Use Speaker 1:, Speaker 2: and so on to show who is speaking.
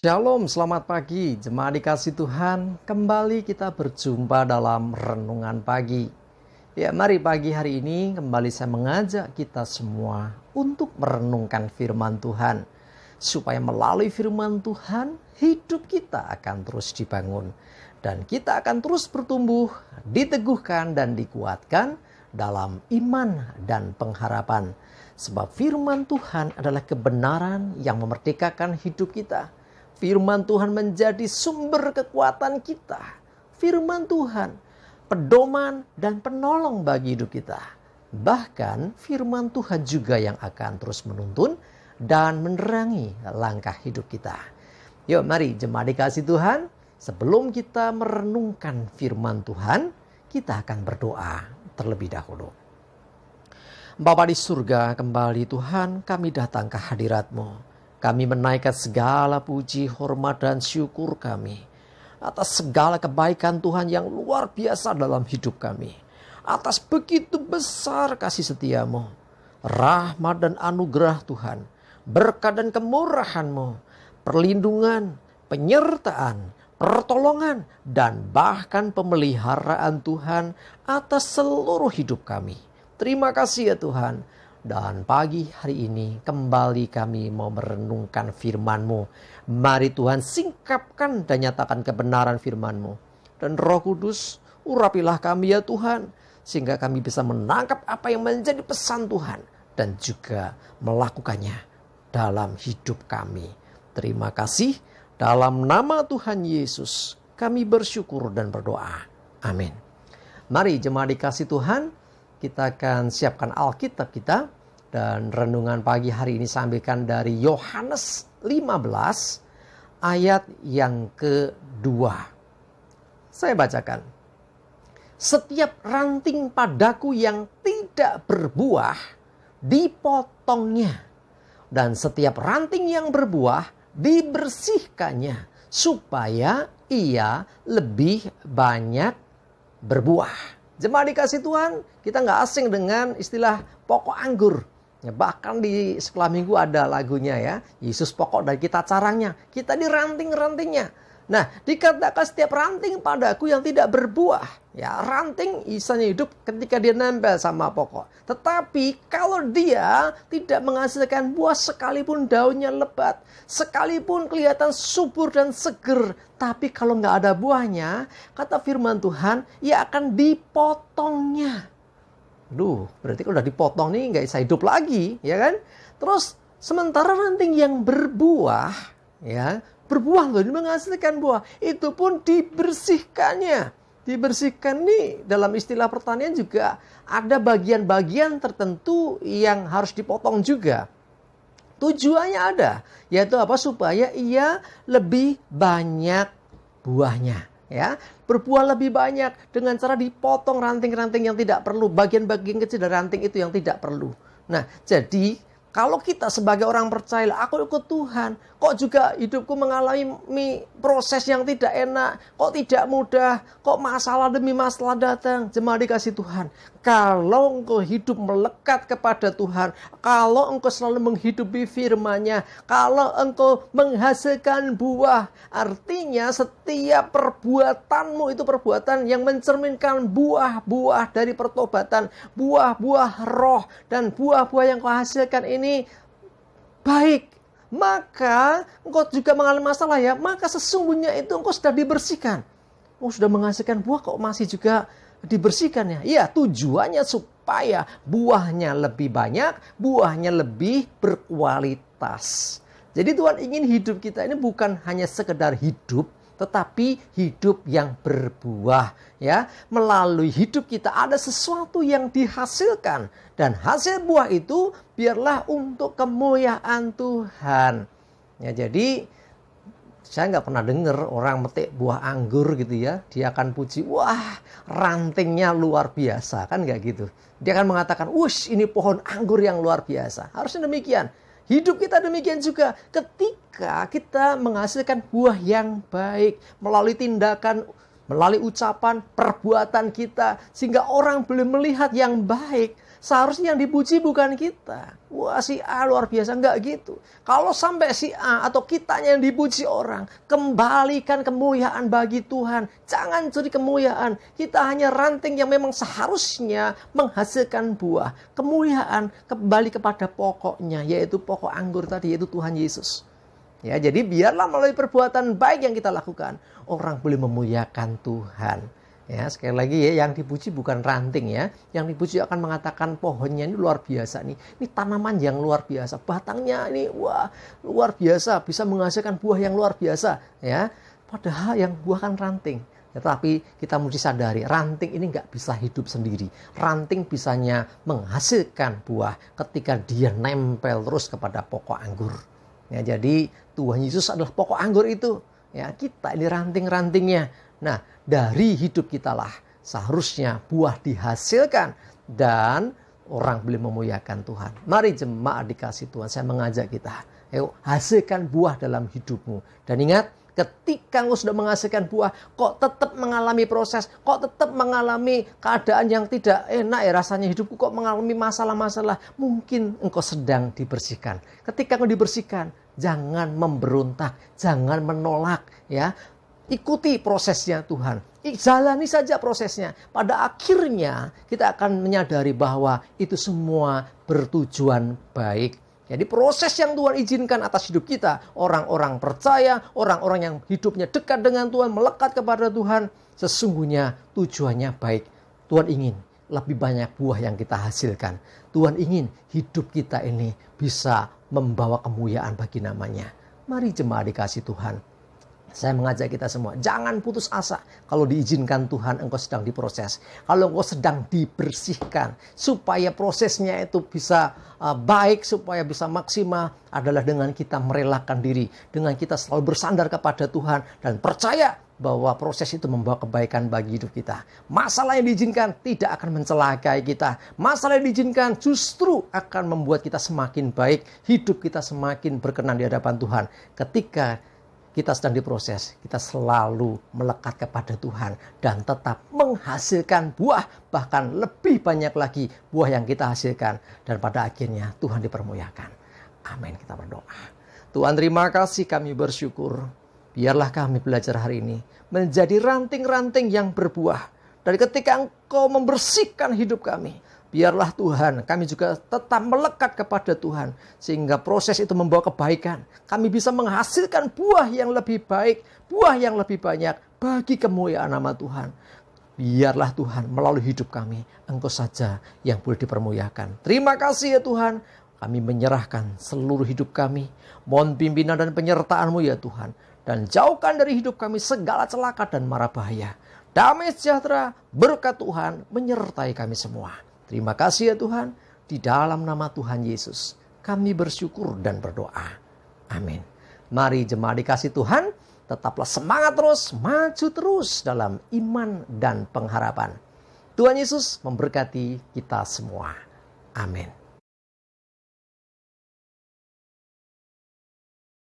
Speaker 1: Shalom, selamat pagi. Jemaat dikasih Tuhan, kembali kita berjumpa dalam renungan pagi. Ya, mari pagi hari ini kembali saya mengajak kita semua untuk merenungkan firman Tuhan. Supaya melalui firman Tuhan, hidup kita akan terus dibangun. Dan kita akan terus bertumbuh, diteguhkan dan dikuatkan dalam iman dan pengharapan. Sebab firman Tuhan adalah kebenaran yang memerdekakan hidup kita. Firman Tuhan menjadi sumber kekuatan kita. Firman Tuhan, pedoman dan penolong bagi hidup kita. Bahkan firman Tuhan juga yang akan terus menuntun dan menerangi langkah hidup kita. Yuk mari jemaat dikasih Tuhan, sebelum kita merenungkan firman Tuhan, kita akan berdoa terlebih dahulu. Bapa di surga, kembali Tuhan kami datang ke hadirat-Mu. Kami menaikkan segala puji, hormat, dan syukur kami atas segala kebaikan Tuhan yang luar biasa dalam hidup kami. Atas begitu besar kasih setia-Mu, rahmat dan anugerah Tuhan, berkat dan kemurahan-Mu, perlindungan, penyertaan, pertolongan, dan bahkan pemeliharaan Tuhan atas seluruh hidup kami. Terima kasih ya Tuhan. Dan pagi hari ini kembali kami mau merenungkan firman-Mu. Mari Tuhan singkapkan dan nyatakan kebenaran firman-Mu. Dan Roh Kudus urapilah kami ya Tuhan. Sehingga kami bisa menangkap apa yang menjadi pesan Tuhan. Dan juga melakukannya dalam hidup kami. Terima kasih. Dalam nama Tuhan Yesus kami bersyukur dan berdoa. Amin. Mari jemaat dikasih Tuhan, kita akan siapkan Alkitab kita. Dan renungan pagi hari ini saya ambilkan dari Yohanes 15 ayat yang kedua. Saya bacakan. Setiap ranting padaku yang tidak berbuah dipotongnya. Dan setiap ranting yang berbuah dibersihkannya. Supaya ia lebih banyak berbuah. Jemaat dikasih Tuhan, kita nggak asing dengan istilah pokok anggur. Ya, bahkan di sekolah minggu ada lagunya ya. Yesus pokok dan kita carangnya. Kita di ranting-rantingnya. Nah, dikatakan setiap ranting padaku yang tidak berbuah. Ya, ranting isanya hidup ketika dia nempel sama pokok. Tetapi kalau dia tidak menghasilkan buah sekalipun daunnya lebat. Sekalipun kelihatan subur dan seger. Tapi kalau nggak ada buahnya, kata firman Tuhan, ia akan dipotongnya. Berarti kalau udah dipotong nih nggak bisa hidup lagi, ya kan? Terus sementara ranting yang berbuah, ya berbuah loh, menghasilkan buah, itu pun dibersihkannya. Dibersihkan nih dalam istilah pertanian juga ada bagian-bagian tertentu yang harus dipotong juga. Tujuannya ada, yaitu apa? Supaya ia lebih banyak buahnya. Ya, berbuah lebih banyak dengan cara dipotong ranting-ranting yang tidak perlu, bagian-bagian kecil dari ranting itu yang tidak perlu. Nah, jadi kalau kita sebagai orang percaya, aku ikut Tuhan, kok juga hidupku mengalami proses yang tidak enak, kok tidak mudah, kok masalah demi masalah datang. Jemaat dikasih Tuhan, kalau engkau hidup melekat kepada Tuhan, kalau engkau selalu menghidupi firman-Nya, kalau engkau menghasilkan buah, artinya setiap perbuatanmu itu perbuatan yang mencerminkan buah-buah dari pertobatan, buah-buah roh, dan buah-buah yang kau hasilkan ini baik, maka engkau juga mengalami masalah ya, maka sesungguhnya itu engkau sudah dibersihkan. Engkau sudah menghasilkan buah kok masih juga dibersihkan ya. Iya, tujuannya supaya buahnya lebih banyak, buahnya lebih berkualitas. Jadi Tuhan ingin hidup kita ini bukan hanya sekedar hidup, tetapi hidup yang berbuah, ya. Melalui hidup kita ada sesuatu yang dihasilkan, dan hasil buah itu biarlah untuk kemuliaan Tuhan. Ya, jadi saya nggak pernah dengar orang metik buah anggur gitu ya, dia akan puji, wah rantingnya luar biasa, kan nggak gitu. Dia akan mengatakan, wush ini pohon anggur yang luar biasa. Harusnya demikian. Hidup kita demikian juga ketika kita menghasilkan buah yang baik melalui tindakan, melalui ucapan, perbuatan kita, sehingga orang boleh melihat yang baik. Seharusnya yang dipuji bukan kita. Wah, si A luar biasa. Enggak gitu. Kalau sampai si A atau kitanya yang dipuji orang, kembalikan kemuliaan bagi Tuhan. Jangan curi kemuliaan. Kita hanya ranting yang memang seharusnya menghasilkan buah. Kemuliaan kembali kepada pokoknya, yaitu pokok anggur tadi, yaitu Tuhan Yesus. Ya, jadi biarlah melalui perbuatan baik yang kita lakukan, orang boleh memuliakan Tuhan. Ya, sekali lagi ya, yang dipuji bukan ranting ya. Yang dipuji akan mengatakan pohonnya ini luar biasa nih. Ini tanaman yang luar biasa. Batangnya ini wah, luar biasa, bisa menghasilkan buah yang luar biasa ya. Padahal yang buah kan ranting. Ya, tapi kita mesti sadari, ranting ini nggak bisa hidup sendiri. Ranting bisanya menghasilkan buah ketika dia nempel terus kepada pokok anggur. Ya, jadi Tuhan Yesus adalah pokok anggur itu. Ya, kita ini ranting-rantingnya. Nah, dari hidup kitalah seharusnya buah dihasilkan dan orang boleh memuliakan Tuhan. Mari jemaat dikasih Tuhan, saya mengajak kita. Ayo hasilkan buah dalam hidupmu. Dan ingat, ketika engkau sudah menghasilkan buah, kok tetap mengalami proses, kok tetap mengalami keadaan yang tidak enak ya rasanya hidupku, kok mengalami masalah-masalah, mungkin engkau sedang dibersihkan. Ketika engkau dibersihkan, jangan memberontak, jangan menolak ya. Ikuti prosesnya Tuhan. Jalani saja prosesnya. Pada akhirnya kita akan menyadari bahwa itu semua bertujuan baik. Jadi proses yang Tuhan izinkan atas hidup kita. Orang-orang percaya, orang-orang yang hidupnya dekat dengan Tuhan, melekat kepada Tuhan. Sesungguhnya tujuannya baik. Tuhan ingin lebih banyak buah yang kita hasilkan. Tuhan ingin hidup kita ini bisa membawa kemuliaan bagi namanya. Mari jemaat dikasih Tuhan. Saya mengajak kita semua, jangan putus asa. Kalau diizinkan Tuhan, engkau sedang diproses. Kalau engkau sedang dibersihkan, supaya prosesnya itu bisa baik, supaya bisa maksimal, adalah dengan kita merelakan diri. Dengan kita selalu bersandar kepada Tuhan dan percaya bahwa proses itu membawa kebaikan bagi hidup kita. Masalah yang diizinkan tidak akan mencelakai kita. Masalah yang diizinkan justru akan membuat kita semakin baik. Hidup kita semakin berkenan di hadapan Tuhan. Ketika kita sedang diproses, kita selalu melekat kepada Tuhan dan tetap menghasilkan buah, bahkan lebih banyak lagi buah yang kita hasilkan, dan pada akhirnya Tuhan dipermuliakan. Amin. Kita berdoa. Tuhan, terima kasih, kami bersyukur. Biarlah kami belajar hari ini menjadi ranting-ranting yang berbuah. Dari ketika Engkau membersihkan hidup kami, biarlah Tuhan, kami juga tetap melekat kepada Tuhan. Sehingga proses itu membawa kebaikan. Kami bisa menghasilkan buah yang lebih baik, buah yang lebih banyak bagi kemuliaan nama Tuhan. Biarlah Tuhan melalui hidup kami, Engkau saja yang boleh dipermuliakan. Terima kasih ya Tuhan. Kami menyerahkan seluruh hidup kami. Mohon pimpinan dan penyertaan-Mu ya Tuhan. Dan jauhkan dari hidup kami segala celaka dan mara bahaya. Damai sejahtera, berkat Tuhan menyertai kami semua. Terima kasih ya Tuhan, di dalam nama Tuhan Yesus kami bersyukur dan berdoa. Amin. Mari jemaat dikasih Tuhan, tetaplah semangat terus, maju terus dalam iman dan pengharapan. Tuhan Yesus memberkati kita semua. Amin.